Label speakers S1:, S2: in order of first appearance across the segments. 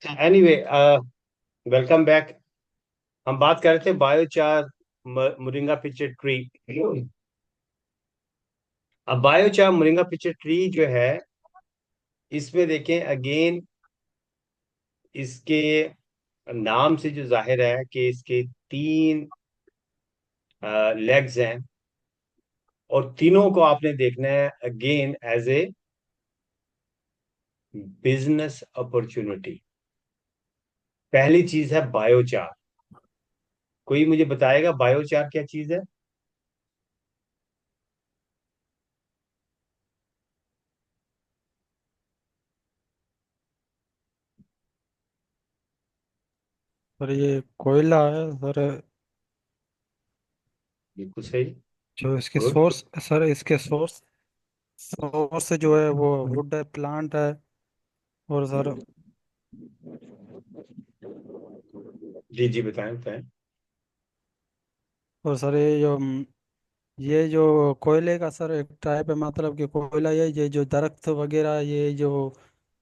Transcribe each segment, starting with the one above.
S1: Anyway, welcome back. हम बात कर रहे थे बायोचार, मोरिंगा पिच्चर ट्री। अब बायोचार मोरिंगा पिच्चर ट्री जो है, इसमें देखें अगेन, इसके नाम से जो जाहिर है कि इसके तीन लेग्स हैं, और तीनों को आपने देखना है again as a business opportunity. पहली चीज है बायोचार। कोई मुझे बताएगा बायोचार क्या चीज है?
S2: सर ये कोयला है सर।
S1: बिल्कुल सही।
S2: जो इसके
S1: गुड।
S2: सोर्स सर, इसके सोर्स सोर्स जो है वो वुड है, प्लांट है। और सर,
S1: जी जी, बताएं बताएं।
S2: ये जो कोयले का सर एक टाइप है, मतलब कि कोयला ये जो दरख्त वगैरह ये जो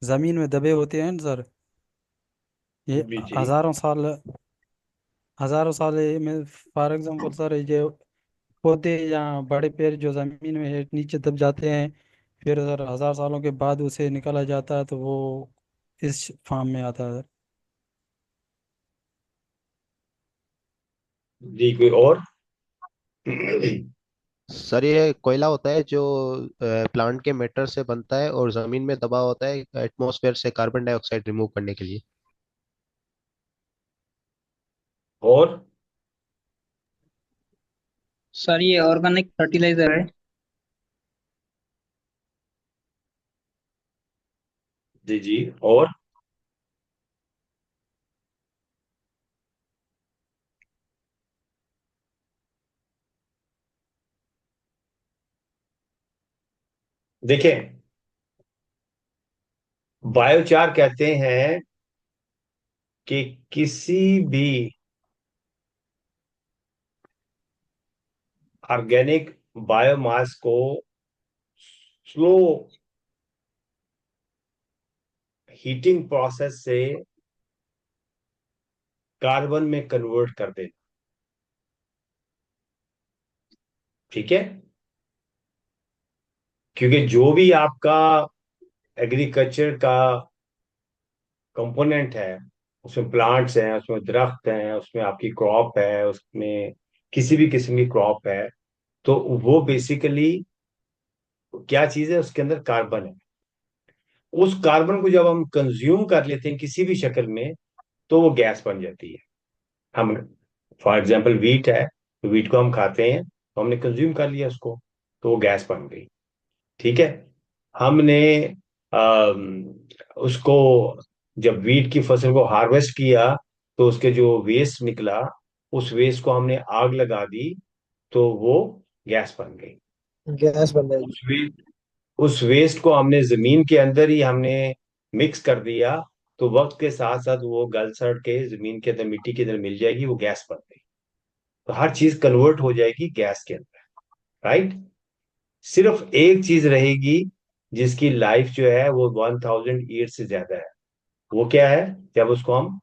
S2: जमीन में दबे होते हैं ना सर, ये
S1: जी जी।
S2: हजारों साल में, फॉर एग्जांपल सर, ये पौधे या बड़े पेड़ जो जमीन में नीचे दब जाते हैं, फिर सर 1000 सालों के बाद उसे निकाला जाता है तो वो इस फार्म में आता है।
S1: जी, कोई और?
S3: सर ये कोयला होता है जो प्लांट के मेटर से बनता है और जमीन में दबा होता है एटमॉस्फेयर से कार्बन डाइऑक्साइड रिमूव करने के लिए।
S1: और?
S4: सर ये ऑर्गेनिक फर्टिलाइजर है।
S1: जी जी। और? देखें, बायोचार कहते हैं कि किसी भी ऑर्गेनिक बायोमास को स्लो हीटिंग प्रोसेस से कार्बन में कन्वर्ट कर देना। ठीक है? क्योंकि जो भी आपका एग्रीकल्चर का कंपोनेंट है, उसमें प्लांट्स हैं, उसमें दरख्त हैं, उसमें आपकी क्रॉप है, उसमें किसी भी किस्म की क्रॉप है, तो वो बेसिकली क्या चीज है? उसके अंदर कार्बन है। उस कार्बन को जब हम कंज्यूम कर लेते हैं किसी भी शक्ल में, तो वो गैस बन जाती है। हम, फॉर एग्जाम्पल वीट है, तो वीट को हम खाते हैं, तो हमने कंज्यूम कर लिया उसको, तो वो गैस बन गई। ठीक है? हमने उसको, जब वीट की फसल को हार्वेस्ट किया, तो उसके जो वेस्ट निकला, उस वेस्ट को हमने आग लगा दी, तो वो गैस बन गई।
S2: गैस बन जाएगी।
S1: उस वेस्ट उस वेस्ट को हमने जमीन के अंदर ही हमने मिक्स कर दिया, तो वक्त के साथ साथ वो गल सड़ के जमीन के अंदर, मिट्टी के अंदर मिल जाएगी, वो गैस बन गई। तो हर चीज कन्वर्ट हो जाएगी गैस के अंदर। राइट? सिर्फ एक चीज रहेगी जिसकी लाइफ जो है वो 1000 ईयर से ज्यादा है। वो क्या है? जब उसको हम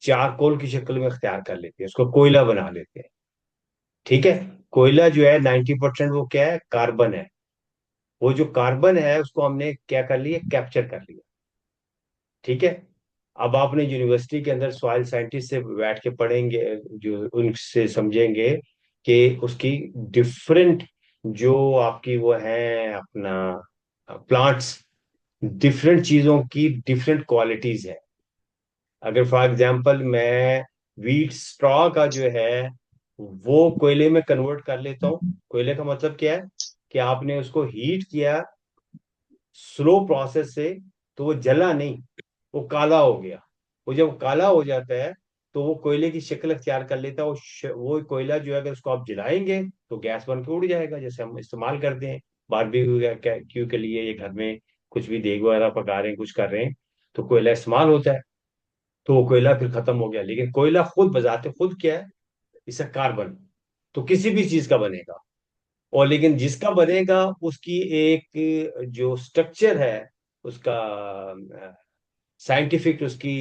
S1: चारकोल की शक्ल में अख्तियार कर लेते हैं, उसको कोयला बना लेते हैं। ठीक है? कोयला जो है 90% वो क्या है? कार्बन है। वो जो कार्बन है उसको हमने क्या कर लिया? कैप्चर कर लिया। ठीक है? अब आपने यूनिवर्सिटी के अंदर सॉइल साइंटिस्ट से बैठ के पढ़ेंगे, जो उनसे समझेंगे कि उसकी डिफरेंट, जो आपकी वो है अपना प्लांट्स, डिफरेंट चीजों की डिफरेंट क्वालिटीज है। अगर फॉर एग्जांपल मैं व्हीट स्ट्रॉ का जो है वो कोयले में कन्वर्ट कर लेता हूँ। कोयले का मतलब क्या है? कि आपने उसको हीट किया स्लो प्रोसेस से, तो वो जला नहीं, वो काला हो गया। वो जब काला हो जाता है, तो वो कोयले की शक्ल अख्तियार कर लेता है। वो कोयला जो है, अगर उसको आप जलाएंगे तो गैस बन के उड़ जाएगा, जैसे हम इस्तेमाल करते हैं बारबेक्यू क्यू के लिए, ये घर में कुछ भी देग वगैरह पका रहे हैं, कुछ कर रहे हैं, तो कोयला इस्तेमाल होता है। तो वो कोयला फिर खत्म हो गया। लेकिन कोयला खुद बजाते खुद क्या है? इसका कार्बन। तो किसी भी चीज का बनेगा, और लेकिन जिसका बनेगा उसकी एक जो स्ट्रक्चर है, उसका साइंटिफिक उसकी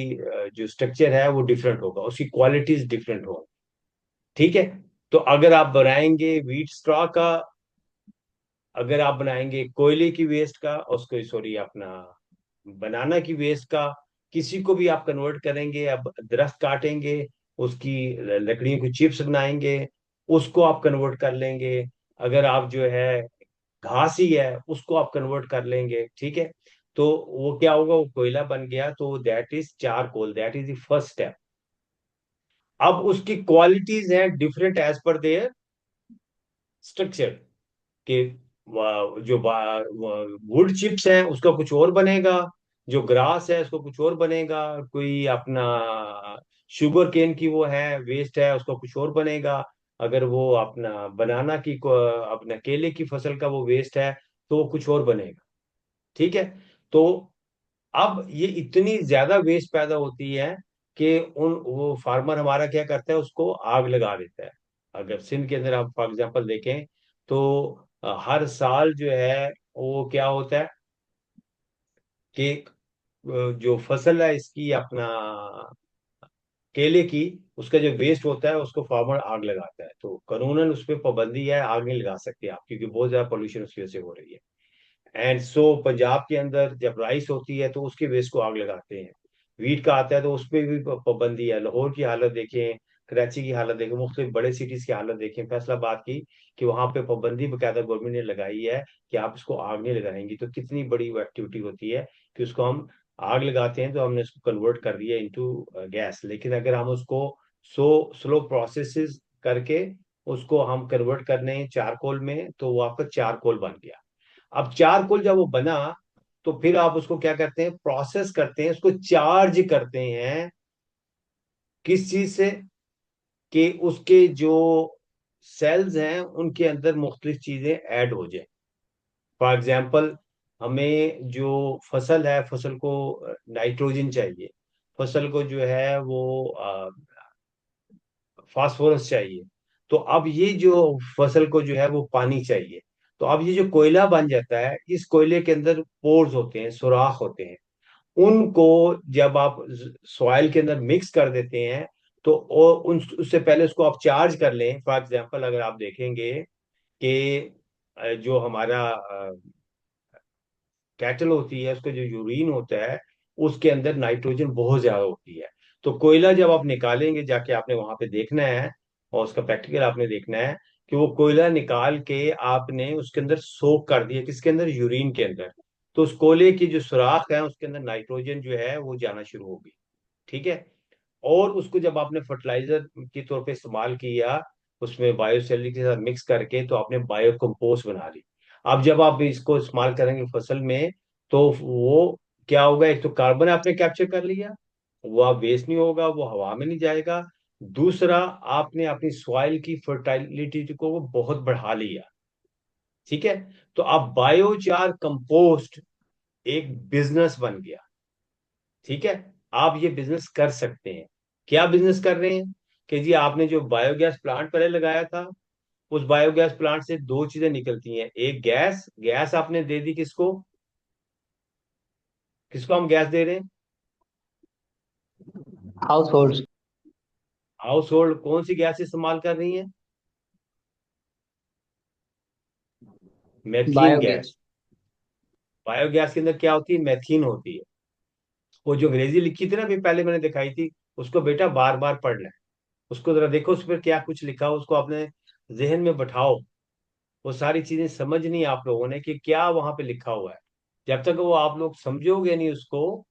S1: जो स्ट्रक्चर है वो डिफरेंट होगा, उसकी क्वालिटीज डिफरेंट होगी। ठीक है। तो अगर आप बनाएंगे व्हीट स्ट्रॉ का, अगर आप बनाएंगे कोयले की वेस्ट का, उसको सॉरी अपना बनाना की वेस्ट का, किसी को भी आप कन्वर्ट करेंगे, अब दरख्त काटेंगे, उसकी लकड़ियों की चिप्स बनाएंगे, उसको आप कन्वर्ट कर लेंगे। अगर आप जो है घास ही है उसको आप कन्वर्ट कर लेंगे, ठीक है। तो वो क्या होगा, वो कोयला बन गया, तो that is charcoal, that is the first step. अब उसकी क्वालिटीज हैं डिफरेंट एज पर देयर स्ट्रक्चर के। जो वुड चिप्स हैं उसका कुछ और बनेगा, जो ग्रास है उसको कुछ और बनेगा, कोई अपना शुगर केन की वो है वेस्ट है उसका कुछ और बनेगा, अगर वो अपना बनाना की अपना केले की फसल का वो वेस्ट है तो वो कुछ और बनेगा। ठीक है। तो अब ये इतनी ज्यादा वेस्ट पैदा होती है कि उन वो फार्मर हमारा क्या करता है, उसको आग लगा देता है। अगर सिंध के अंदर आप फॉर एग्जांपल देखें तो हर साल जो है वो क्या होता है कि जो फसल है इसकी अपना केले की, उसका जो वेस्ट होता है उसको फार्मर आग लगाता है, तो कानूनन उस पर पाबंदी है, आग नहीं लगा सकते आप, क्योंकि बहुत ज्यादा पोल्यूशन उसकी वजह से हो रही है। एंड सो पंजाब के अंदर जब राइस होती है तो उसके बेस को आग लगाते हैं। वीट का आता है तो उस पर भी पाबंदी है। लाहौर की हालत देखें, कराची की हालत देखें, मुख्तलिफ बड़े सिटीज की हालत देखें, फैसलाबाद की, कि वहां पे पाबंदी बकायदा गवर्नमेंट ने लगाई है कि आप इसको आग नहीं लगाएंगी। तो कितनी बड़ी वो एक्टिविटी होती है कि उसको हम आग लगाते हैं, तो हमने उसको कन्वर्ट कर दिया इनटू गैस। लेकिन अगर हम उसको स्लो प्रोसेसेस करके उसको हम कन्वर्ट करने हैं चारकोल में, तो वो आपका चारकोल बन गया। अब चारकोल जब वो बना तो फिर आप उसको क्या करते हैं, प्रोसेस करते हैं, उसको चार्ज करते हैं किस चीज से, कि उसके जो सेल्स हैं उनके अंदर मुख्तलिफ चीजें ऐड हो जाए। फॉर एग्जाम्पल, हमें जो फसल है, फसल को नाइट्रोजन चाहिए, फसल को जो है वो फास्फोरस चाहिए, तो अब ये जो फसल को जो है वो पानी चाहिए। तो अब ये जो कोयला बन जाता है, इस कोयले के अंदर पोर्स होते हैं, सुराख होते हैं, उनको जब आप सॉइल के अंदर मिक्स कर देते हैं, तो उन उससे पहले उसको आप चार्ज कर लें। फॉर एग्जांपल अगर आप देखेंगे कि जो हमारा कैटल होती है, उसका जो यूरिन होता है उसके अंदर नाइट्रोजन बहुत ज्यादा होती है। तो कोयला जब आप निकालेंगे जाके, आपने वहां पे देखना है और उसका प्रैक्टिकल आपने देखना है कि वो कोयला निकाल के आपने उसके अंदर सोक कर दिया, किसके अंदर, यूरिन के अंदर। तो उस कोयले की जो सुराख है उसके अंदर नाइट्रोजन जो है वो जाना शुरू होगी। ठीक है। और उसको जब आपने फर्टिलाइजर के तौर पे इस्तेमाल किया, उसमें बायोसैलरी के साथ मिक्स करके, तो आपने बायो कंपोस्ट बना ली। अब जब आप इसको इस्तेमाल करेंगे फसल में, तो वो क्या होगा, एक तो कार्बन आपने कैप्चर कर लिया, वो आप वेस्ट नहीं होगा, वो हवा में नहीं जाएगा। दूसरा, आपने अपनी सॉइल की फर्टिलिटी को बहुत बढ़ा लिया। ठीक है। तो अब बायोचार कंपोस्ट एक बिजनेस बन गया। ठीक है। आप ये बिजनेस कर सकते हैं। क्या बिजनेस कर रहे हैं, कि जी आपने जो बायोगैस प्लांट पहले लगाया था, उस बायोगैस प्लांट से दो चीजें निकलती हैं, एक गैस, गैस आपने दे दी किसको, किसको हम गैस दे रहे हैं,
S4: हाउस होल्ड।
S1: हाउस होल्ड कौन सी गैस इस्तेमाल कर रही है, मैथीन
S4: बायोगैस।
S1: गैस। बायोगैस के अंदर क्या होती है, मैथीन होती है। वो जो अंग्रेजी लिखी थी ना अभी पहले मैंने दिखाई थी, उसको बेटा बार बार पढ़ना है, उसको जरा देखो उस पर क्या कुछ लिखा हो, उसको अपने जहन में बैठाओ। वो सारी चीजें समझनी है आप लोगों ने कि क्या वहां पे लिखा हुआ है। जब तक वो आप लोग समझोगे नहीं उसको,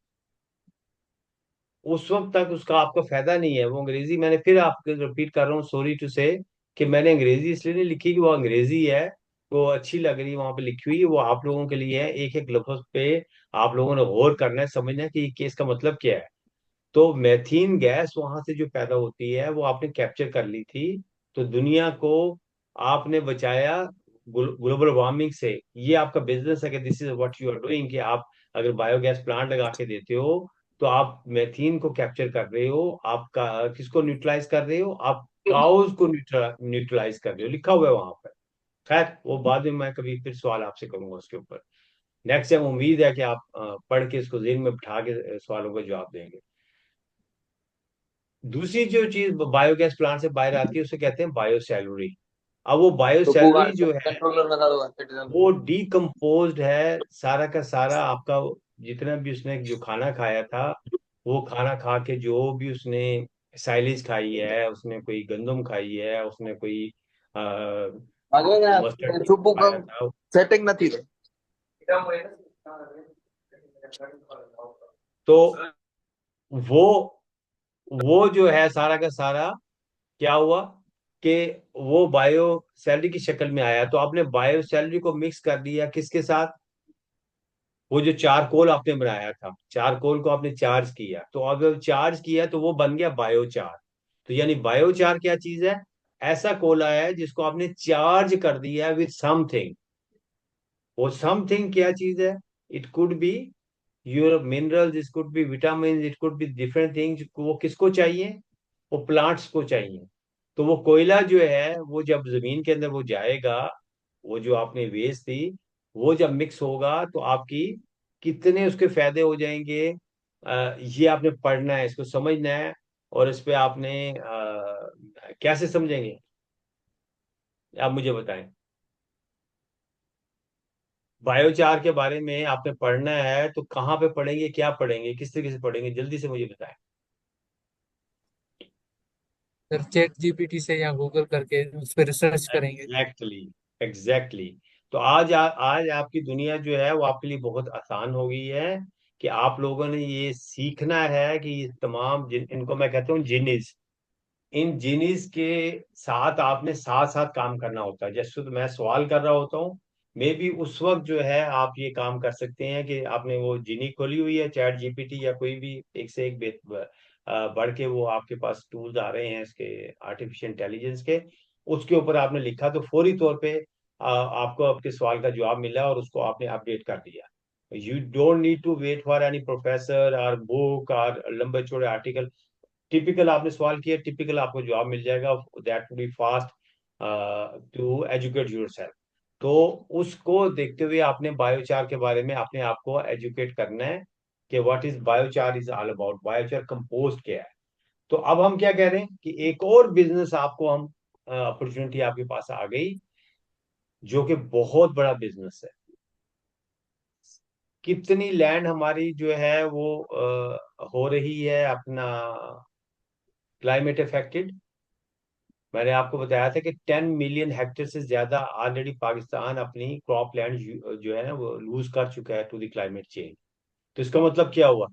S1: उस वक्त तक उसका आपको फायदा नहीं है। वो अंग्रेजी मैंने फिर आपको रिपीट कर रहा हूँ, सॉरी टू से, कि मैंने अंग्रेजी इसलिए नहीं लिखी कि वो अंग्रेजी है, वो अच्छी लग रही है वहां पे लिखी हुई है, वो आप लोगों के लिए है। एक एक लफ्ज पे आप लोगों ने गौर करना है, समझना है कि ये केस का मतलब क्या है। तो मैथीन गैस वहां से जो पैदा होती है वो आपने कैप्चर कर ली थी, तो दुनिया को आपने बचाया ग्लोबल वार्मिंग से। ये आपका बिजनेस है कि this is what you are doing, कि आप अगर बायोगैस प्लांट लगा के देते हो तो आप मैथीन को कैप्चर कर रहे हो, आप किसको न्यूट्रलाइज कर रहे हो, आप काउज को न्यूट्रलाइज कर रहे हो, लिखा हुआ है वहां पर। खैर वो बाद में मैं कभी फिर सवाल आपसे करूंगा उसके ऊपर। नेक्स्ट टाइम उम्मीद है कि आप पढ़ के इसको जेहन में बिठा के सवालों का जवाब देंगे। दूसरी जो चीज बायोगैस प्लांट से बाहर आती है उसे कहते हैं बायो सैलरी। अब वो बायो सैलरी जो है वो डीकम्पोज्ड है, सारा का सारा आपका जितना भी उसने जो खाना खाया था, वो खाना खा के जो भी उसने साइलेज खाई है, उसने कोई गंदम खाई है, उसने कोई मस्टर्ड खाया था,
S5: સેટિંગ નથી થઈ
S1: तो वो वो जो है सारा का सारा क्या हुआ कि वो बायो सैलरी की शक्ल में आया। तो आपने बायो सैलरी को मिक्स कर दिया किसके साथ? वो जो चारकोल आपने बनाया था, चारकोल को आपने चार्ज किया, तो अब जब चार्ज किया तो वो बन गया बायोचार। तो यानी बायोचार क्या चीज है? ऐसा कोला है जिसको आपने चार्ज कर दिया विथ समथिंग। वो समथिंग क्या चीज है? It could be your minerals, it could be vitamin, it could be different things. वो किसको चाहिए? वो प्लांट्स को चाहिए। तो वो कोयला जो है वो जब जमीन के अंदर वो जाएगा, वो जो आपने वेस्ट थी, वो जब मिक्स होगा तो आपकी कितने उसके फायदे हो जाएंगे। ये आपने पढ़ना है, इसको समझना है। और इस पे आपने कैसे समझेंगे आप मुझे बताएं। बायोचार के बारे में आपने पढ़ना है तो कहाँ पे पढ़ेंगे, क्या पढ़ेंगे, किस तरीके से पढ़ेंगे, जल्दी से मुझे बताएं।
S6: फिर चैट जीपीटी से या गूगल करके उस पर रिसर्च करेंगे।
S1: Exactly, exactly. तो आज आपकी दुनिया जो है वो आपके लिए बहुत आसान हो गई है कि आप लोगों ने ये सीखना है कि ये तमाम इनको मैं कहता हूँ जिनिस, इन जिनिस के साथ आपने साथ साथ काम करना होता है। जैसे तो मैं सवाल कर रहा होता हूँ, मे बी उस वक्त जो है आप ये काम कर सकते हैं कि आपने वो जिनी खोली हुई है, चैट जीपीटी या कोई भी एक से एक बढ़ के वो आपके पास टूल्स आ रहे हैं इसके, आर्टिफिशियल इंटेलिजेंस के। उसके ऊपर आपने लिखा तो फौरी तौर पे आपको आपके सवाल का जवाब मिला और उसको आपने अपडेट कर दिया। You don't need to wait for any professor और बुक और लंबे चौड़े आर्टिकल। टिपिकल आपने सवाल किया, टिपिकल आपको जवाब मिल जाएगा। That would be fast to educate yourself. तो उसको देखते हुए आपने बायोचार के बारे में अपने आप को एजुकेट करना है कि what is biochar is all about, biochar compost क्या है। तो अब हम क्या कह रहे हैं कि एक और बिजनेस आपको हम अपॉर्चुनिटी आपके पास आ गई, जो कि बहुत बड़ा बिजनेस है। कितनी लैंड हमारी जो है वो हो रही है अपना क्लाइमेट इफेक्टेड। मैंने आपको बताया था कि 10 मिलियन हेक्टेयर से ज्यादा ऑलरेडी पाकिस्तान अपनी क्रॉप लैंड जो है ना वो लूज कर चुका है टू द क्लाइमेट चेंज। तो इसका मतलब क्या हुआ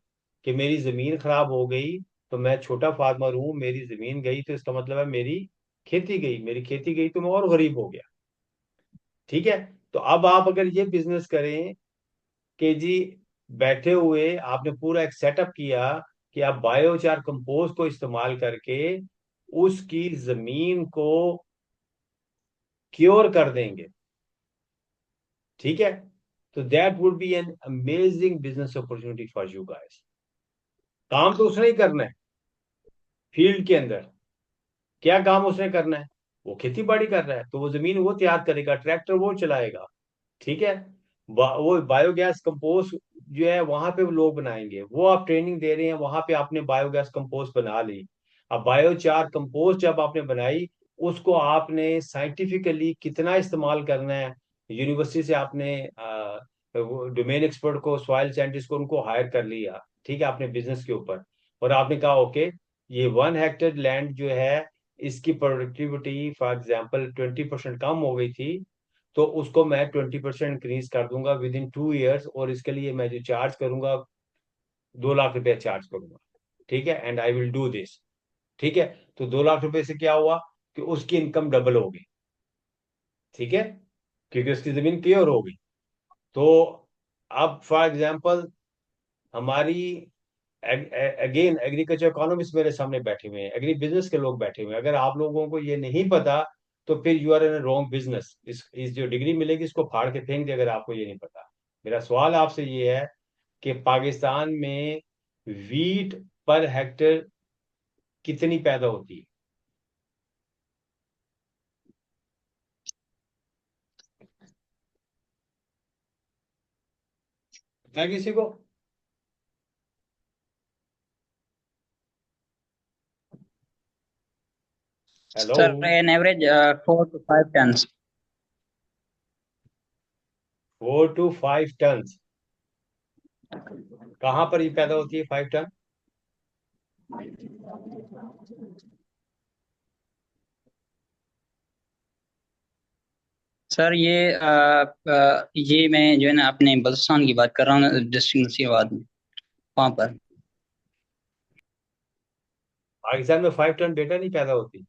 S1: कि मेरी जमीन खराब हो गई, तो मैं छोटा फार्मर हूं, मेरी जमीन गई तो इसका मतलब है मेरी खेती गई, मेरी खेती गई तो मैं और गरीब हो गया। ठीक है। तो अब आप अगर ये बिजनेस करें कि जी बैठे हुए आपने पूरा एक सेटअप किया कि आप बायोचार कंपोस्ट को इस्तेमाल करके उसकी जमीन को क्योर कर देंगे। ठीक है। तो that would B an amazing business opportunity for you guys. काम तो उसने ही करना है फील्ड के अंदर। क्या काम उसने करना है? वो खेती बाड़ी कर रहा है तो वो जमीन वो तैयार करेगा, ट्रैक्टर वो चलाएगा। ठीक है। वो बायोगैस कंपोस्ट जो है वहां पे वो लोग बनाएंगे, वो आप ट्रेनिंग दे रहे हैं, वहां पे आपने बायोगैस कंपोस्ट बना ली। अब बायोचार कंपोस्ट जब आपने बनाई, उसको आपने साइंटिफिकली कितना इस्तेमाल करना है, यूनिवर्सिटी से आपने डोमेन एक्सपर्ट को, सॉइल साइंटिस्ट को, उनको हायर कर लिया। ठीक है, अपने बिजनेस के ऊपर। और आपने कहा ओके, ये 1 हेक्टेयर लैंड जो है इसकी प्रोडक्टिविटी फॉर एग्जाम्पल 20% कम हो गई थी, तो उसको मैं 20% इंक्रीज कर दूंगा विद इन 2 ईयर्स, और इसके लिए मैं जो चार्ज करूंगा 2 लाख रुपया चार्ज करूंगा। ठीक है, and I will do this. ठीक है। तो 2 लाख रुपए से क्या हुआ कि उसकी इनकम डबल हो गई। ठीक है, क्योंकि उसकी जमीन क्लियर हो गई। तो अब फॉर एग्जाम्पल हमारी अगेन एग्रीकल्चर इकोनॉमिस्ट मेरे सामने बैठे हुए हैं, एग्री बिजनेस के लोग बैठे हुए हैं। अगर आप लोगों को ये नहीं पता तो फिर you are in wrong business. इस जो डिग्री मिलेगी इसको फाड़ के फेंक दे अगर आपको ये नहीं पता। मेरा सवाल आपसे ये है कि पाकिस्तान में वीट पर हेक्टेयर कितनी पैदा होती है? है किसी को? Hello.
S4: Sir an average 4 to 5 tons.
S1: 4 to 5 ton? कहाँ पर ये पैदा होती है 5 टन?
S4: सर ये मैं जो है ना अपने बलूचिस्तान की बात कर रहा हूँ, डिस्ट्रिक्ट नसीबाबाद में, वहाँ पर।
S1: पाकिस्तान में 5 टन डेटा नहीं पैदा होती?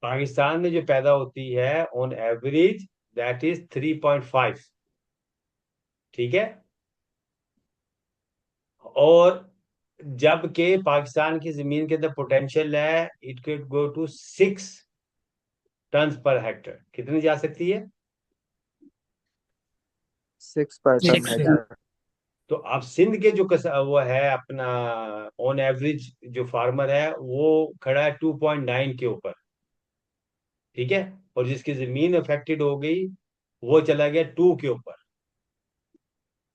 S1: पाकिस्तान में जो पैदा होती है ऑन एवरेज दैट इज 3.5। ठीक है। और जबकि पाकिस्तान की जमीन के अंदर पोटेंशियल है, it can go to 6 ton per hectare. कितनी जा सकती है?
S3: 6 पर टन
S6: 6।
S3: हेक्टर।
S1: तो अब सिंध के जो वो है अपना ऑन एवरेज जो फार्मर है वो खड़ा है 2.9 के ऊपर। ठीक है। और जिसकी जमीन अफेक्टेड हो गई वो चला गया 2 के ऊपर।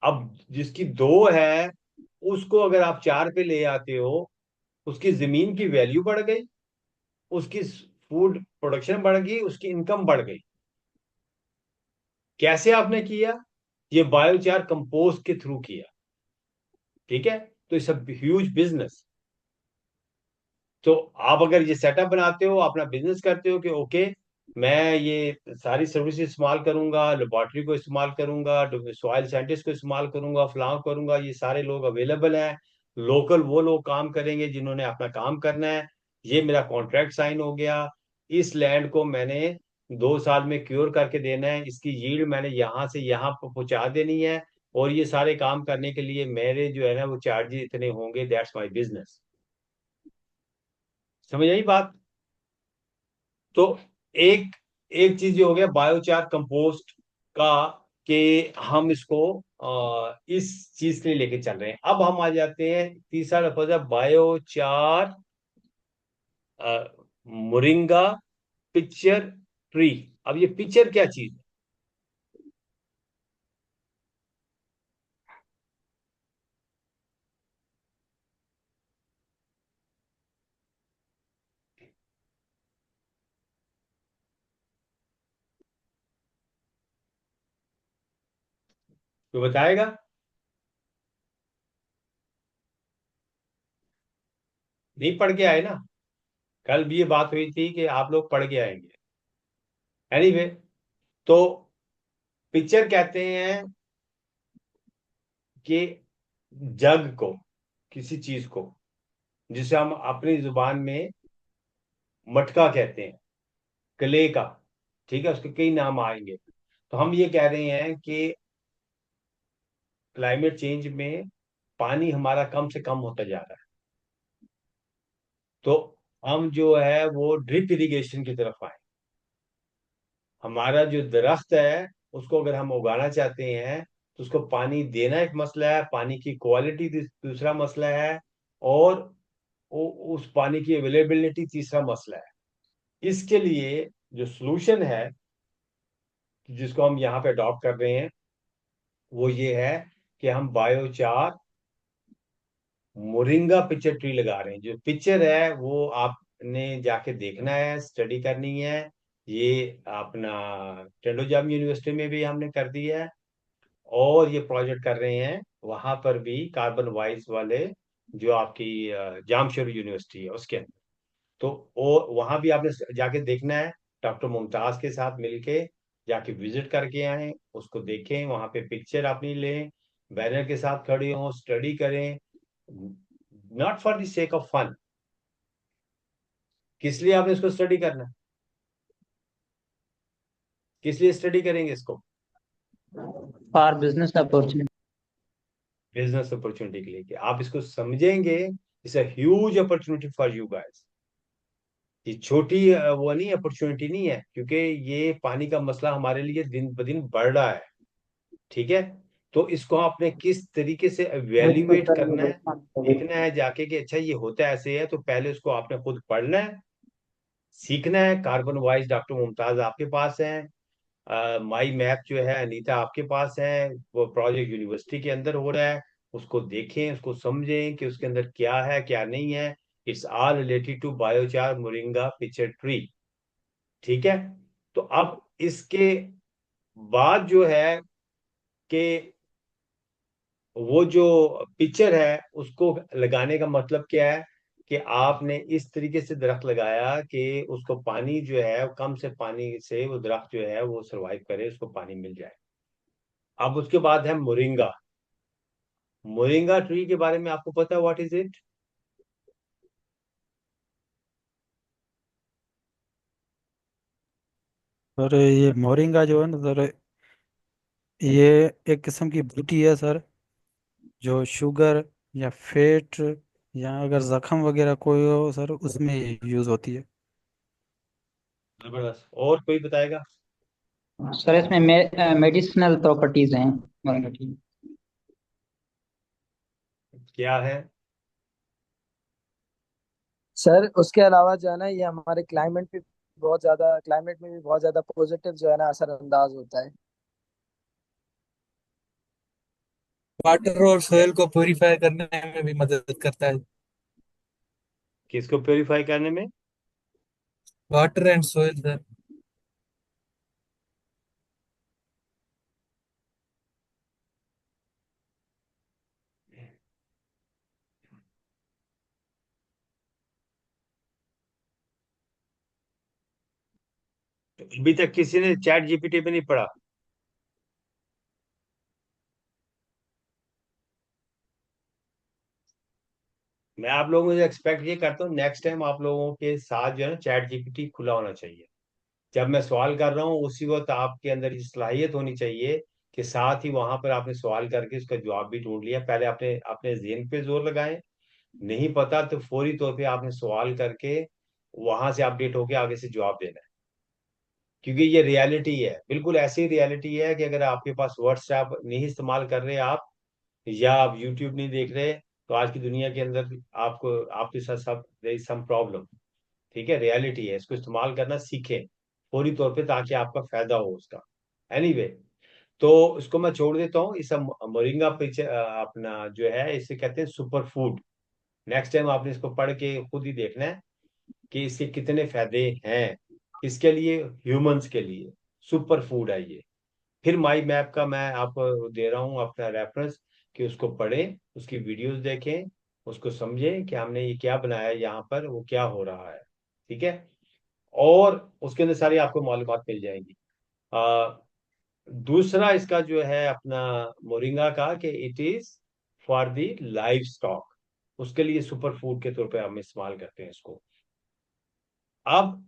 S1: अब जिसकी 2 है उसको अगर आप 4 पे ले आते हो, उसकी जमीन की वैल्यू बढ़ गई, उसकी फूड प्रोडक्शन बढ़ गई, उसकी इनकम बढ़ गई। कैसे आपने किया? ये बायोचार कंपोस्ट के थ्रू किया। ठीक है। तो इट्स ह्यूज बिजनेस। तो आप अगर ये सेटअप बनाते हो, अपना बिजनेस करते हो कि ओके मैं ये सारी सर्विस इस्तेमाल करूंगा, लेबोरेटरी को इस्तेमाल करूंगा, सॉइल साइंटिस्ट को इस्तेमाल करूंगा, फलां करूंगा, ये सारे लोग अवेलेबल हैं, लोकल वो लोग काम करेंगे जिन्होंने अपना काम करना है, ये मेरा कॉन्ट्रैक्ट साइन हो गया, इस लैंड को मैंने 2 साल में क्योर करके देना है, इसकी यील्ड मैंने यहाँ से यहाँ पर पहुंचा देनी है, और ये सारे काम करने के लिए मेरे जो है ना वो चार्जेस इतने होंगे, दैट्स माई बिजनेस। समझ आई बात? तो एक एक चीज जो हो गया बायोचार कंपोस्ट का, कि हम इसको इस चीज के लिए लेके चल रहे हैं। अब हम आ जाते हैं तीसरा लफ्ज है बायोचार मोरिंगा पिक्चर ट्री। अब ये पिक्चर क्या चीज है? तो बताएगा? नहीं पढ़ के आए ना? कल भी ये बात हुई थी कि आप लोग पढ़ के आएंगे। एनीवे, तो पिक्चर कहते हैं कि जग को, किसी चीज को, जिसे हम अपनी जुबान में मटका कहते हैं, क्ले का। ठीक है, उसके कई नाम आएंगे। तो हम ये कह रहे हैं कि क्लाइमेट चेंज में पानी हमारा कम से कम होता जा रहा है। तो हम जो है वो ड्रिप इरिगेशन की तरफ आए। हमारा जो दरख्त है उसको अगर हम उगाना चाहते हैं तो उसको पानी देना एक मसला है, पानी की क्वालिटी दूसरा मसला है, और उस पानी की अवेलेबिलिटी तीसरा मसला है। इसके लिए जो सॉल्यूशन है जिसको हम यहाँ पे अडॉप्ट कर रहे हैं वो ये है कि हम बायोचार मोरिंगा पिक्चर ट्री लगा रहे हैं। जो पिक्चर है वो आपने जाके देखना है, स्टडी करनी है। ये अपना टेंडोजाम यूनिवर्सिटी में भी हमने कर दिया है, और ये प्रोजेक्ट कर रहे हैं वहां पर भी कार्बन वाइज वाले, जो आपकी जामशोर यूनिवर्सिटी है उसके अंदर। तो वो वहां भी आपने जाके देखना है, डॉक्टर मुमताज के साथ मिलके जाके विजिट करके आए, उसको देखें, वहां पे पिक्चर अपनी लें, बैनर के साथ खड़े हों, स्टडी करें। Not for the sake of fun. किस लिए आपने इसको स्टडी करना है? किस लिए स्टडी करेंगे इसको?
S4: For business opportunity.
S1: Business opportunity के लिए, कि आप इसको समझेंगे, it's a huge opportunity for you guys. ये छोटी वो नहीं, अपॉर्चुनिटी नहीं है, क्योंकि ये पानी का मसला हमारे लिए दिन ब दिन बढ़ रहा है। ठीक है। तो इसको आपने किस तरीके से एवेल्युएट करना है, देखना है जाके कि अच्छा ये होता ऐसे है, तो पहले उसको आपने खुद पढ़ना है, सीखना है। कार्बन वाइज डॉक्टर मुमताज आपके पास है, माई मैप जो है अनीता आपके पास है, वो प्रोजेक्ट यूनिवर्सिटी के अंदर हो रहा है। उसको देखें, उसको समझें कि उसके अंदर क्या है क्या नहीं है। It's all related to biochar moringa picture tree. ठीक है। तो अब इसके बाद जो है कि वो जो पिक्चर है उसको लगाने का मतलब क्या है कि आपने इस तरीके से दरख्त लगाया कि उसको पानी जो है, कम से पानी से वो दरख्त जो है वो सरवाइव करे, उसको पानी मिल जाए। अब उसके बाद है मोरिंगा। मोरिंगा ट्री के बारे में आपको पता है, व्हाट इज इट?
S2: सर ये मोरिंगा जो है ना सर, ये एक किस्म की बूटी है सर, जो शुगर या फेट या अगर जख्म वगैरह कोई हो सर उसमें यूज होती है।
S1: जबरदस्त। और कोई बताएगा?
S4: सर इसमें मेडिसिनल प्रॉपर्टीज हैं मोरिंगा टी।
S1: क्या है?
S5: सर उसके अलावा जो है ना, ये हमारे क्लाइमेट में भी बहुत ज्यादा पॉजिटिव जो है ना असरअंदाज होता है।
S6: वाटर और सोयल को प्योरीफाई करने में भी मदद करता है।
S1: किसको प्योरीफाई करने में?
S6: Water and soil sir.
S1: अभी तक किसी ने चैट जीपीटी पे नहीं पढ़ा? मैं आप लोगों से एक्सपेक्ट ये करता हूँ, नेक्स्ट टाइम आप लोगों के साथ जो है ना चैट जीपीटी खुला होना चाहिए। जब मैं सवाल कर रहा हूँ उसी वक्त आपके अंदर ये सलाहियत होनी चाहिए कि साथ ही वहां पर आपने सवाल करके उसका जवाब भी ढूंढ लिया। पहले आपने अपने ज़हन पे जोर लगाएं। नहीं पता तो फौरी तौर पे आपने सवाल करके वहां से अपडेट होके आगे से जवाब देना है। क्योंकि ये रियलिटी है, बिल्कुल ऐसी रियलिटी है कि अगर आपके पास व्हाट्सएप नहीं इस्तेमाल कर रहे आप, या आप यूट्यूब नहीं देख रहे, तो आज की दुनिया के अंदर आपको आपके साथ सब सम प्रॉब्लम। ठीक है, रियलिटी है, इसको इस्तेमाल करना सीखें फौरी तौर पे ताकि आपका फायदा हो उसका। एनीवे, तो इसको मैं छोड़ देता हूँ। इस मोरिंगा अपना जो है इसे कहते हैं सुपर फूड। नेक्स्ट टाइम आपने इसको पढ़ के खुद ही देखना है कि इसके कितने फायदे हैं। किसके लिए? ह्यूमंस के लिए सुपर फूड है ये। फिर माई मैप का मैं आपको दे रहा हूँ अपना रेफरेंस, कि उसको पढ़ें, उसकी वीडियोस देखें, उसको समझें कि हमने ये क्या बनाया है, यहाँ पर वो क्या हो रहा है। ठीक है। और उसके अंदर सारी आपको मालूमात मिल जाएंगी। आ, दूसरा इसका जो है अपना मोरिंगा का, कि it is for the live stock. उसके लिए सुपर फूड के तौर पे हम इस्तेमाल करते हैं इसको। अब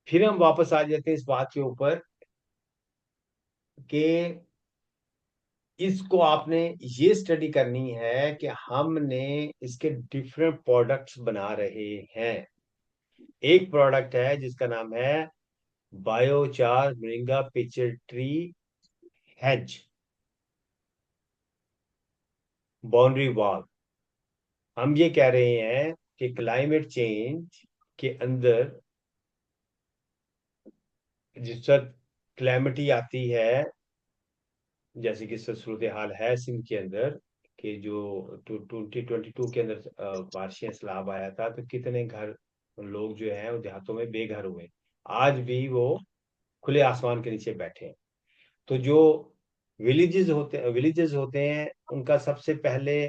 S1: फिर हम वापस आ जाते हैं इस बात के ऊपर कि इसको आपने ये स्टडी करनी है कि हमने इसके डिफरेंट प्रोडक्ट्स बना रहे हैं। एक प्रोडक्ट है जिसका नाम है biochar moringa pitcher tree hedge boundary wall. हम ये कह रहे हैं कि क्लाइमेट चेंज के अंदर जिस वक्त क्लैमिटी आती है, जैसे कि सूरत हाल है सिंध के अंदर, कि जो 2022 के अंदर बारिशें सैलाब आया था, तो कितने घर लोग जो हैं वो देहातों में बेघर हुए। आज भी वो खुले आसमान के नीचे बैठे हैं। तो जो विलेजेस होते हैं उनका सबसे पहले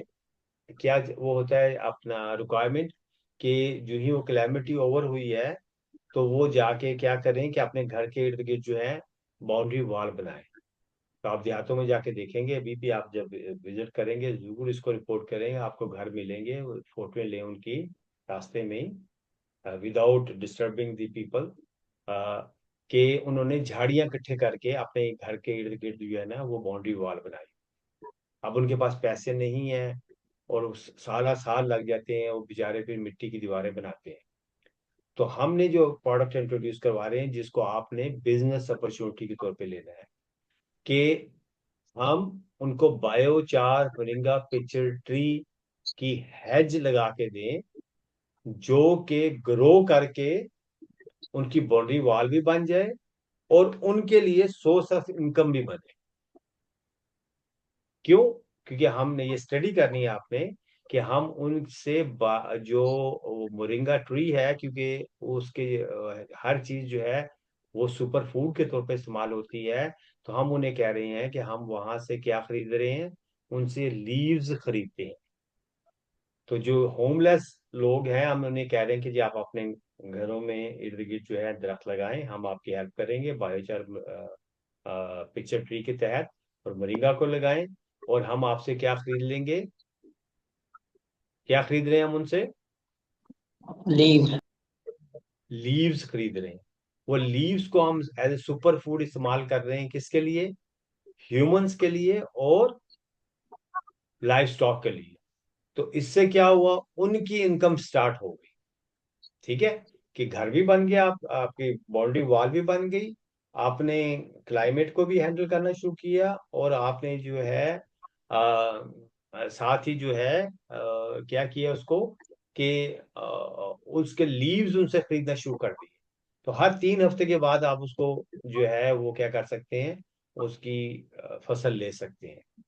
S1: क्या वो होता है अपना रिक्वायरमेंट, कि जो ही वो क्लैमिटी ओवर हुई है तो वो जाके क्या करें कि अपने घर के इर्द गिर्द जो है बाउंड्री वॉल बनाए। तो आप देहातों में जाके देखेंगे, अभी भी आप जब विजिट करेंगे जरूर इसको रिपोर्ट करेंगे, आपको घर मिलेंगे, फोटो लें उनकी रास्ते में, विदाउट डिस्टर्बिंग द पीपल, कि उन्होंने झाड़ियां इकट्ठे करके अपने घर के इर्द गिर्द जो है ना वो बाउंड्री वॉल बनाई। अब उनके पास पैसे नहीं है और साला साल लग जाते हैं, वो बेचारे फिर मिट्टी की दीवारें बनाते हैं। तो हमने जो प्रोडक्ट इंट्रोड्यूस करवा रहे हैं जिसको आपने बिजनेस अपॉर्चुनिटी के तौर पे लेना है, कि हम उनको बायोचार मोरिंगा पिक्चर ट्री की हेज लगा के दें, जो कि ग्रो करके उनकी बाउंड्री वॉल भी बन जाए और उनके लिए सोर्स ऑफ इनकम भी बने। क्यों? क्योंकि हमने ये स्टडी करनी है आपने कि हम उनसे जो मोरिंगा ट्री है, क्योंकि उसके हर चीज जो है वो सुपर फूड के तौर पे इस्तेमाल होती है। तो हम उन्हें कह रहे हैं कि हम वहां से क्या खरीद रहे हैं, उनसे लीव्स खरीदते हैं। तो जो होमलेस लोग हैं हम उन्हें कह रहे हैं कि जी आप अपने घरों में इर्द गिर्द जो है दरख्त लगाएं, हम आपकी हेल्प करेंगे बायोचार पिक्चर ट्री के तहत, और मोरिंगा को लगाएं। और हम आपसे क्या खरीद लेंगे, क्या खरीद रहे हैं हम उनसे?
S4: लीव।
S1: लीव्स खरीद रहे हैं। वो लीव्स को हम एज ए सुपर फूड इस्तेमाल कर रहे हैं, किसके लिए? ह्यूमंस के लिए और लाइफ स्टॉक के लिए। तो इससे क्या हुआ, उनकी इनकम स्टार्ट हो गई। ठीक है, कि घर भी बन गया, आपकी बाउंड्री वॉल भी बन गई, आपने क्लाइमेट को भी हैंडल करना शुरू किया, और आपने जो है साथ ही जो है क्या किया उसको कि उसके लीव्स उनसे खरीदना शुरू कर दिए। तो हर 3 हफ्ते के बाद आप उसको जो है वो क्या कर सकते हैं, उसकी फसल ले सकते हैं।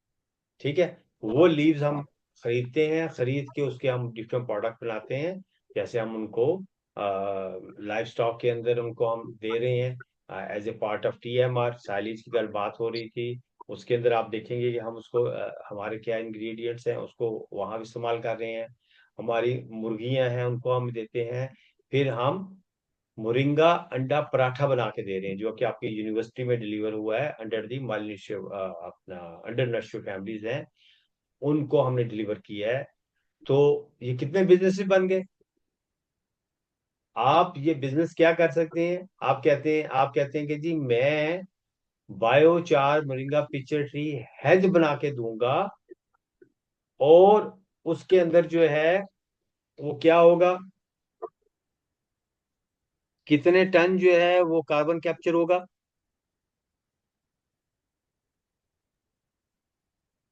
S1: ठीक है, वो लीव्स हम खरीदते हैं, खरीद के उसके हम डिफरेंट प्रोडक्ट बनाते हैं। जैसे हम उनको लाइफ स्टॉक के अंदर उनको हम दे रहे हैं as a part of TMR। Silage की कल बात हो रही थी, उसके अंदर आप देखेंगे कि हम उसको हमारे क्या इंग्रेडिएंट्स हैं उसको वहां भी इस्तेमाल कर रहे हैं। हमारी मुर्गियां हैं उनको हम देते हैं। फिर हम मोरिंगा अंडा पराठा बना के दे रहे हैं, जो कि आपकी यूनिवर्सिटी में डिलीवर हुआ है अंडर दी मालन्यूट्रिशन, अपना अंडर नरिश्ड फैमिलीज हैं, उनको हमने डिलीवर किया है। तो ये कितने बिजनेस बन गए। आप ये बिजनेस क्या कर सकते हैं, आप कहते हैं कि जी मैं biochar moringa picture tree hedge बना के दूंगा, और उसके अंदर जो है वो क्या होगा, कितने टन जो है वो कार्बन कैप्चर होगा।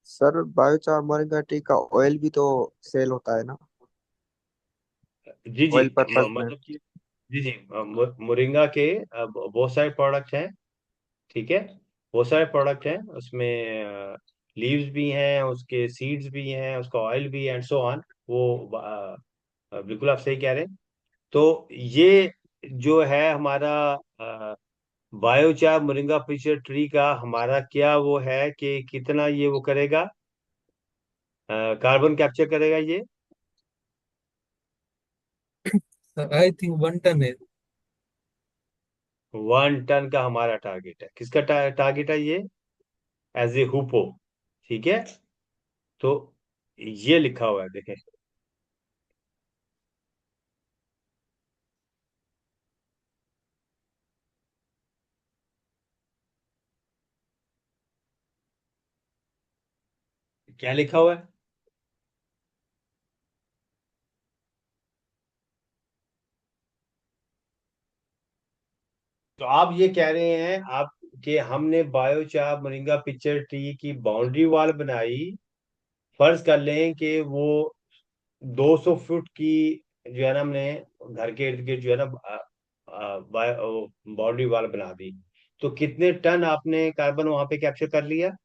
S7: सर बायोचार मोरिंगा टी का ऑयल भी तो सेल होता है ना,
S1: जी जी,
S7: ऑयल पर्पस में।
S1: मतलब कि जी जी, मोरिंगा के बहुत सारे प्रोडक्ट हैं। ठीक है, बहुत सारे प्रोडक्ट हैं उसमें, लीव्स भी हैं, उसके सीड्स भी हैं, उसका ऑयल भी एंड सो ऑन। वो बिल्कुल आप सही कह रहे हैं। तो ये जो है हमारा बायोचार मोरिंगा पिक्चर ट्री का हमारा क्या वो है कि कितना ये वो करेगा, कार्बन कैप्चर करेगा ये।
S6: आई थिंक 1 टन है।
S1: 1 टन का हमारा टारगेट है। किसका टारगेट है ये? As a hoopoe. ठीक है, तो ये लिखा हुआ है देखें। क्या लिखा हुआ है? तो आप ये कह रहे हैं आप कि हमने बायोचार मोरिंगा पिक्चर ट्री की बाउंड्री वॉल बनाई, फर्ज कर लें कि वो 200 फुट की जो है ना हमने घर के इर्द गिर्द जो है ना बाउंड्री वॉल बना दी, तो कितने टन आपने कार्बन वहां पे कैप्चर कर लिया?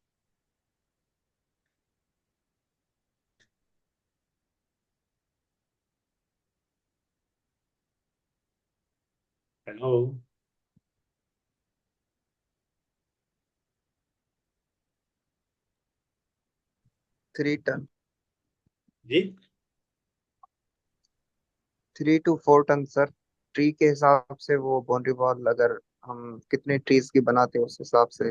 S1: हेलो?
S7: 3 टन,
S1: जी,
S7: 3 to 4 टन सर। ट्री के हिसाब से वो बाउंड्री वॉल अगर हम कितने ट्रीज की बनाते हैं उस हिसाब से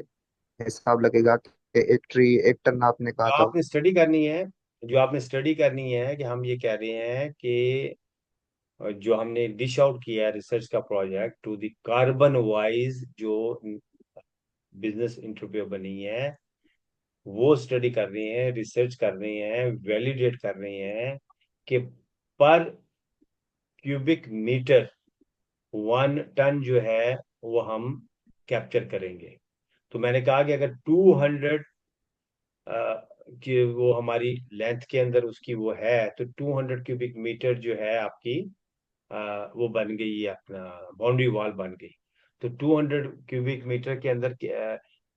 S7: हिसाब लगेगा कि एक ट्री 1 टन आपने कहा
S1: जो
S7: था।
S1: आपने स्टडी करनी है, जो आपने स्टडी करनी है कि हम ये कह रहे हैं कि जो हमने डिश आउट किया है रिसर्च का project to the carbon wise जो बिजनेस इंटरव्यू बनी है, वो स्टडी कर रहे हैं, रिसर्च कर रहे हैं, वैलिडेट कर रहे हैं कि पर क्यूबिक मीटर 1 टन जो है वो हम कैप्चर करेंगे। तो मैंने कहा कि अगर 200 कि वो हमारी लेंथ के अंदर उसकी वो है, तो 200 क्यूबिक मीटर जो है आपकी वो बन गई है, अपना बाउंड्री वॉल बन गई। तो 200 क्यूबिक मीटर के अंदर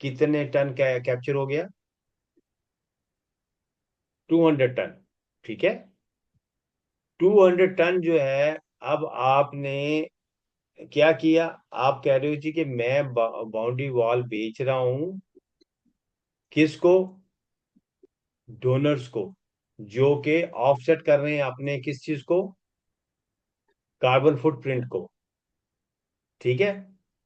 S1: कितने टन कैप्चर हो गया? 200 टन। ठीक है, 200 टन जो है। अब आपने क्या किया? आप कह रहे हो जी कि मैं बाउंड्री वॉल बेच रहा हूं, किसको? डोनर्स को, जो कि ऑफसेट कर रहे हैं अपने किस चीज को? कार्बन फुटप्रिंट को। ठीक है,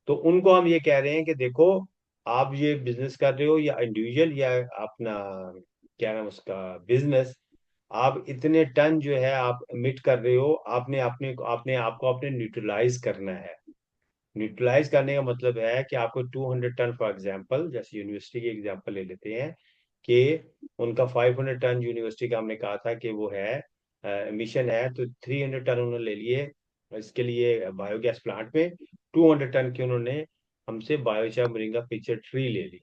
S1: तो उनको हम ये कह रहे हैं कि देखो, आप ये बिजनेस कर रहे हो, या इंडिविजुअल, या अपना क्या नाम उसका, बिजनेस, आप इतने टन जो है आप एमिट कर रहे हो, आपने अपने आपने आपको अपने न्यूट्रलाइज करना है। न्यूट्रलाइज करने का मतलब है कि आपको 200 टन, फॉर एग्जांपल जैसे यूनिवर्सिटी की एग्जांपल ले लेते हैं, कि उनका 500 टन यूनिवर्सिटी का हमने कहा था कि वो है मिशन है, तो 300 टन उन्होंने ले लिए इसके लिए बायोगैस प्लांट में। 200 टन की उन्होंने हमसे बायोचार मोरिंगा पिक्चर ट्री ले ली।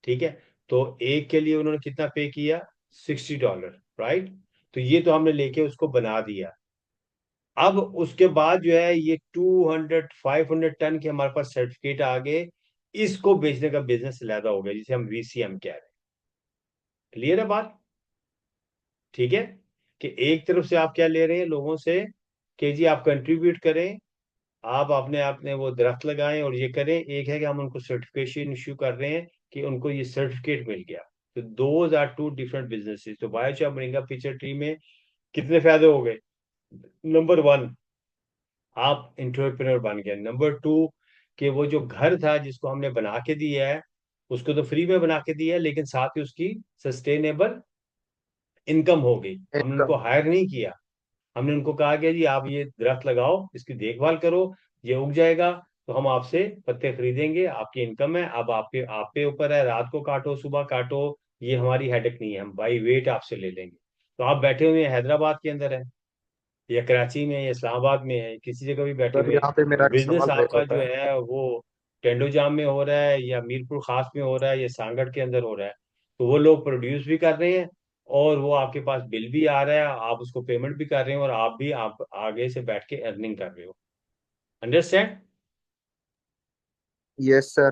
S1: ठीक है, तो एक के लिए उन्होंने कितना पे किया? $60, राइट? तो ये तो हमने लेके उसको बना दिया। अब उसके बाद जो है ये 500 टन के हमारे पास सर्टिफिकेट आ गए, इसको बेचने का बिजनेस लैदा हो गया, जिसे हम VCM कह रहे हैं। क्लियर है बात? ठीक है, कि एक तरफ से आप क्या ले रहे हैं लोगों से, कि जी आप कंट्रीब्यूट करें, आप अपने आपने वो दरख्त लगाएं और ये करें। एक है कि हम उनको सर्टिफिकेशन इश्यू कर रहे हैं कि उनको ये सर्टिफिकेट मिल गया। तो those are two different businesses. तो बायोचार मोरिंगा पिक्चर ट्री में कितने फायदे हो गए? नंबर वन, आप इंटरप्रेन्योर बन गए। नंबर टू, कि वो जो घर था जिसको हमने बना के दिया है, उसको तो फ्री में बना के दिया है, लेकिन साथ ही उसकी सस्टेनेबल इनकम हो गई। हमने
S7: एकदम।
S1: उनको हायर नहीं किया, हमने उनको कहा कि जी आप ये दरख्त लगाओ, इसकी देखभाल करो, ये उग जाएगा तो हम आपसे पत्ते खरीदेंगे, आपकी इनकम है। अब आप पे ऊपर है, रात को काटो सुबह काटो, ये हमारी हेडेक नहीं है, हम बाई वेट आपसे ले लेंगे। तो आप बैठे हुए हैं हैदराबाद के अंदर है, या कराची में, या इस्लामाबाद में है, किसी जगह भी बैठे
S7: सर
S1: हुए हैं,
S7: यहाँ पे मेरा
S1: और
S7: एक
S1: बिजनेस
S7: सवाल रेज
S1: आपका
S7: होता
S1: जो
S7: है।
S1: है वो टेंडोजाम में हो रहा है, या मीरपुर खास में हो रहा है, या सांगड़ के अंदर हो रहा है, तो वो लोग प्रोड्यूस भी कर रहे हैं, और वो आपके पास बिल भी आ रहा है, आप उसको पेमेंट भी कर रहे हैं, और आप भी आप आगे से बैठ के अर्निंग कर रहे हो। अंडरस्टैंड?
S7: Yes sir.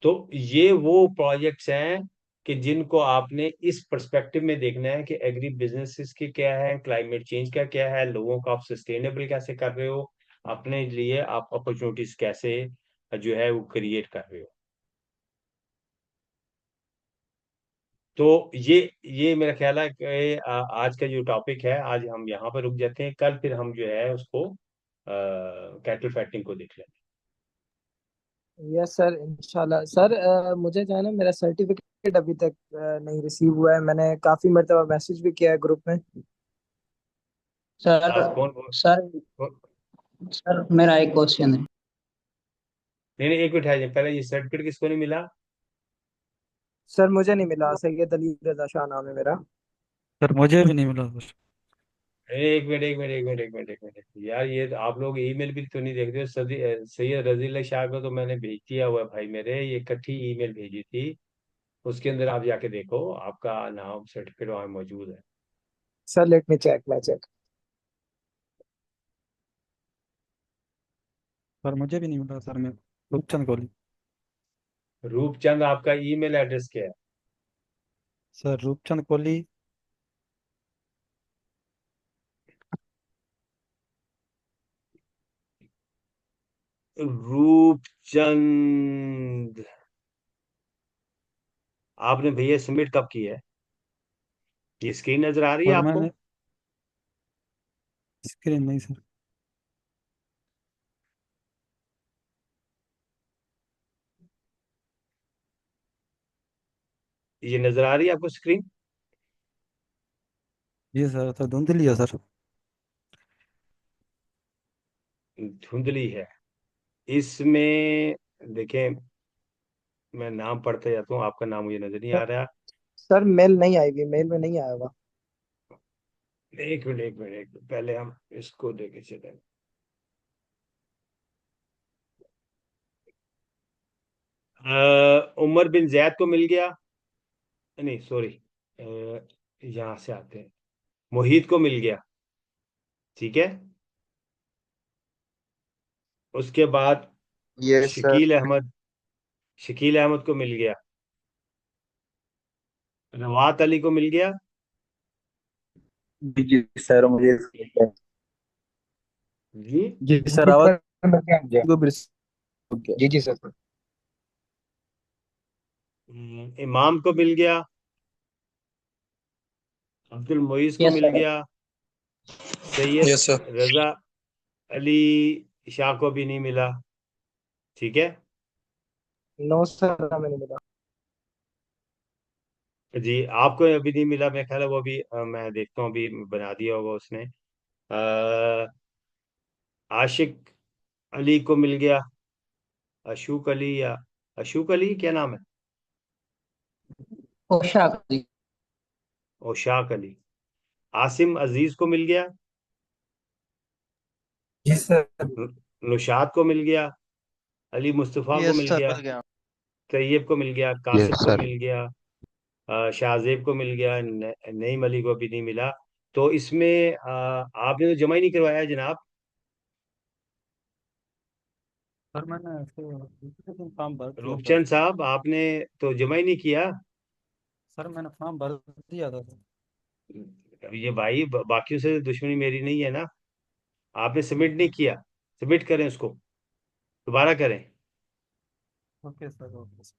S1: तो ये वो प्रोजेक्ट्स हैं कि जिनको आपने इस पर्सपेक्टिव में देखना है, कि एग्री बिजनेसेस के क्या है, क्लाइमेट चेंज का क्या है, लोगों को आप सस्टेनेबल कैसे कर रहे हो, अपने लिए आप अपॉर्चुनिटीज कैसे जो है वो क्रिएट कर रहे हो। तो ये मेरा ख्याल है कि आज का जो टॉपिक है, आज हम यहाँ पर रुक जाते हैं, कल फिर हम जो है उसको कैटल फैटिंग को देख लेंगे।
S5: यस सर, इंशाल्लाह सर। मुझे जो है ना, मेरा सर्टिफिकेट अभी तक नहीं रिसीव हुआ है। मैंने काफी मरतबा मैसेज भी किया है ग्रुप में।
S4: सर
S1: आज कौन
S4: सर सर मेरा एक क्वेश्चन है।
S1: नहीं नहीं, एक मिनट है, पहले ये सर्टिफिकेट किसको नहीं मिला?
S5: सर मुझे नहीं मिला। सैयद अली रजा शाह नाम है मेरा।
S2: सर मुझे भी नहीं मिला सर।
S1: एक मिनट एक मिनट एक मिनट एक मिनट एक मिनट यार, ये तो आप लोग ईमेल भी तो नहीं देखते हो। सैयद रजील शाह को तो मैंने भेज दिया हुआ है भाई, मेरे ये इकट्ठी ईमेल भेजी थी, उसके अंदर आप जाके देखो, आपका नाम सर्टिफिकेट वहाँ मौजूद है।
S5: सर लेट मी चेक, मैं चेक।
S2: सर मुझे भी नहीं मिला सर। मैं रूपचंद कोहली।
S1: रूपचंद, आपका ईमेल एड्रेस क्या है?
S2: सर रूपचंद कोहली।
S1: रूपचंद, आपने भैया सबमिट कब किया है? ये स्क्रीन नजर आ रही है
S2: और
S1: आपको?
S2: मैंने स्क्रीन नहीं सर।
S1: ये नजर आ रही है आपको स्क्रीन?
S2: जी सर, तो धुंधली है सर।
S1: धुंधली है इसमें, देखें, मैं नाम पढ़ते जाता हूँ, आपका नाम मुझे नजर नहीं आ रहा।
S5: सर मेल नहीं आई हुई, मेल में नहीं आया हुआ।
S1: एक मिनट एक मिनट एक मिनट, पहले हम इसको देखे चले। उमर बिन जैद को मिल गया, नहीं सॉरी, यहाँ से आते हैं, मोहित को मिल गया। ठीक है, उसके बाद
S7: ये सर।
S1: शकील अहमद, शकील अहमद को मिल गया। रवात अली को मिल गया।
S8: जी जी सर मुझे
S1: जी।
S8: जी सर
S5: जी
S8: आवाज
S5: सर, मिल गया मुझे।
S8: को भी हो गया।
S5: जी जी सर।
S1: इमाम को मिल गया। अब्दुल मोइज को
S4: यस
S1: मिल
S4: सर।
S1: गया। Syed
S9: yes sir.
S1: रजा अली शाह को भी नहीं मिला। ठीक है।
S5: नो सर, हमें नहीं मिला।
S1: जी, आपको अभी नहीं मिला, मेरा ख्याल है वो भी मैं देखता हूँ अभी बना दिया होगा उसने। आशिक अली को मिल गया। अशूक अली या अशूक अली क्या नाम है?
S4: पोशाक जी।
S1: ओशाक अली। आसिम अजीज को मिल गया।
S6: जी सर।
S1: नुशाद को मिल गया। अली मुस्तफ़ा को
S8: यस
S1: मिल
S8: सर
S1: गया।
S8: बस गया।
S1: तैयब को मिल गया।
S3: यस
S1: कासिम को
S3: सर।
S1: मिल गया। शाहजेब को मिल गया। नईम अली को अभी नहीं मिला। तो इसमें आपने तो जमा ही नहीं करवाया जनाब।
S2: सर मैंने फॉर्म भर दिया था।
S1: रूपचंद साहब, आपने तो जमा ही नहीं किया।
S2: सर मैंने फॉर्म भर दिया था सर।
S1: अब ये भाई बाकियों से दुश्मनी मेरी नहीं है ना। आपने सबमिट नहीं किया। सबमिट करें उसको, दोबारा करें।
S2: Okay sir, okay sir.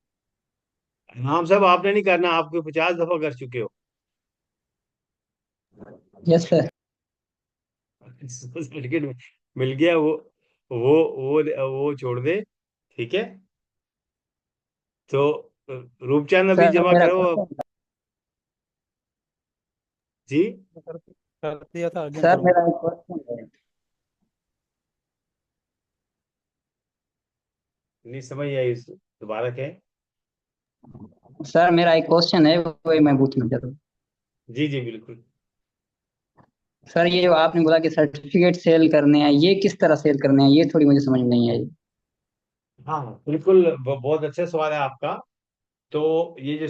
S1: नाम साहब, आपने नहीं करना, आपको 50 दफा कर चुके हो।
S4: Yes sir.
S1: सर्टिफिकेट मिल गया। वो वो छोड़ दे। ठीक है। तो रूपचंद अभी
S4: सर
S1: जमा
S4: मेरा
S1: करो
S4: क्वेश्चन था।
S1: जी।
S2: कर दिया था, अगेन
S4: सर
S2: करूँ?
S4: मेरा एक क्वेश्चन है।
S1: नहीं समझ आई, दोबारा कहें।
S4: सर मेरा एक क्वेश्चन है, वही मैं पूछना चाहता हूँ।
S1: जी जी बिल्कुल।
S4: सर ये जो आपने बोला कि सर्टिफिकेट सेल करने हैं, ये किस तरह सेल करने हैं, ये थोड़ी मुझे समझ में नहीं आई।
S1: हाँ हाँ, बिल्कुल बहुत अच्छा सवाल है आपका। तो ये जो